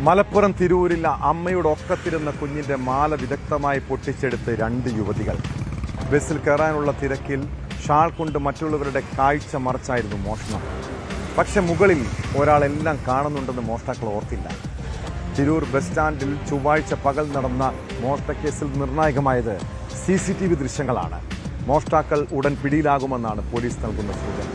മലപ്പുറം തിരൂരിൽ അമ്മയുടെ ഒക്കത്തിരുന്ന കുഞ്ഞിന്റെ മാല വിദഗ്ധമായി പൊട്ടിച്ചെടുത്ത് 2 യുവതികൾ. ബസ്സിൽ കയറാനുള്ള തിരക്കിൽ ഷാൾ കൊണ്ട് മറ്റുള്ളവരുടെ കാഴ്ച മറച്ചായിരുന്നു മോഷണം. പക്ഷെ മുകളിൽ ഒരാളെല്ലാം കാണുന്നുണ്ടെന്ന് മോഷ്ടാക്കൾ ഓർത്തില്ല. തിരൂർ ബസ് സ്റ്റാൻഡിൽ ചൊവ്വാഴ്ച പകൽ നടന്ന മോഷണക്കേസിൽ നിർണായകമായത് CCTV ദൃശ്യങ്ങളാണ്. മോഷ്ടാക്കൾ ഉടൻ പിടിയിലാകുമെന്നാണ് പോലീസ് നൽകുന്ന സൂചന.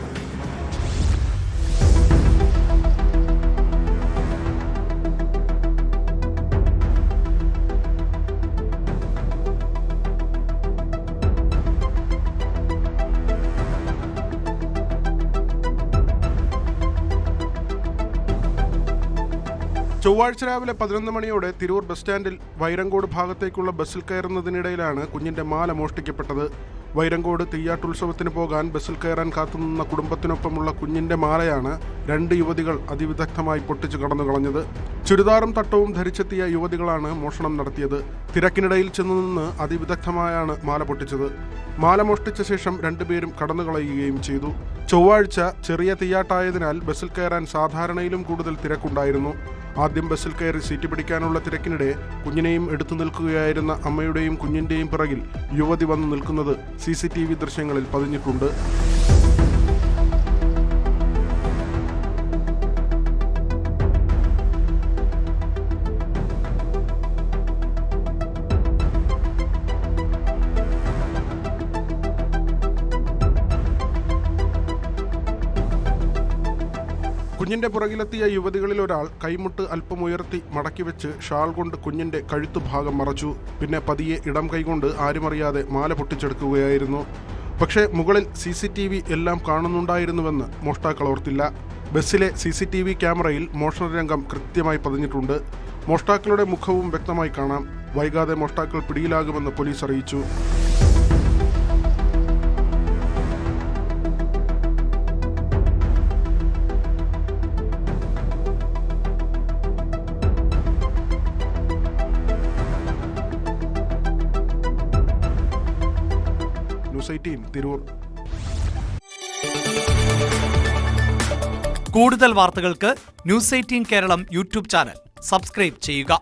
ചൊവ്വാഴ്ച രാവിലെ 11 മണിയോടെ തിരൂർ ബസ് സ്റ്റാൻഡിൽ വൈരങ്കോട് ഭാഗത്തേക്കുള്ള ബസ്സിൽ കയറുന്നതിനിടയിലാണ് കുഞ്ഞിന്റെ മാല മോഷ്ടിക്കപ്പെട്ടത്. വൈരങ്കോട് തീയാട്ടുത്സവത്തിന് പോകാൻ ബസ്സിൽ കയറാൻ കാത്തുനിന്ന കുടുംബത്തിനൊപ്പമുള്ള കുഞ്ഞിന്റെ മാലയാണ് 2 യുവതികൾ അതിവിദഗ്ധമായി പൊട്ടിച്ചു കടന്നു കളഞ്ഞത്. ചുരിദാറും തട്ടവും ധരിച്ചെത്തിയ യുവതികളാണ് മോഷണം നടത്തിയത്. തിരക്കിനിടയിൽ ചെന്നുനിന്ന് അതിവിദഗ്ധമായാണ് മാല പൊട്ടിച്ചത്. മാല മോഷ്ടിച്ച ശേഷം 2 പേരും കടന്നുകളയുകയും ചെയ്തു. ചൊവ്വാഴ്ച ചെറിയ തീയാട്ടായതിനാൽ ബസ്സിൽ കയറാൻ സാധാരണയിലും കൂടുതൽ തിരക്കുണ്ടായിരുന്നു. ആദ്യം ബസ്സിൽ കയറി സീറ്റ് പിടിക്കാനുള്ള തിരക്കിനിടെ കുഞ്ഞിനെയും എടുത്തു നിൽക്കുകയായിരുന്ന അമ്മയുടെയും കുഞ്ഞിന്റെയും പിറകിൽ യുവതി വന്നു നിൽക്കുന്നത് CCTV ദൃശ്യങ്ങളിൽ പതിഞ്ഞിട്ടുണ്ട്. കുഞ്ഞിന്റെ പുറകിലെത്തിയ യുവതികളിൽ ഒരാൾ കൈമുട്ട് അല്പം ഉയർത്തി മടക്കി വെച്ച് ഷാൾ കൊണ്ട് കുഞ്ഞിന്റെ കഴുത്തുഭാഗം മറച്ചു. പിന്നെ പതിയെ ഇടം കൈകൊണ്ട് ആരുമറിയാതെ മാല പൊട്ടിച്ചെടുക്കുകയായിരുന്നു. പക്ഷേ മുകളിൽ CCTV എല്ലാം കാണുന്നുണ്ടായിരുന്നുവെന്ന് മോഷ്ടാക്കൾ ഓർത്തില്ല. ബസ്സിലെ CCTV ക്യാമറയിൽ മോഷണരംഗം കൃത്യമായി പതിഞ്ഞിട്ടുണ്ട്. മോഷ്ടാക്കളുടെ മുഖവും വ്യക്തമായി കാണാം. വൈകാതെ മോഷ്ടാക്കൾ പിടിയിലാകുമെന്ന് പോലീസ് അറിയിച്ചു. ന്യൂസ് 18 തിരൂർ. കൂടുതൽ വാർത്തകൾക്ക് news 18 Keralam YouTube channel subscribe ചെയ്യുക.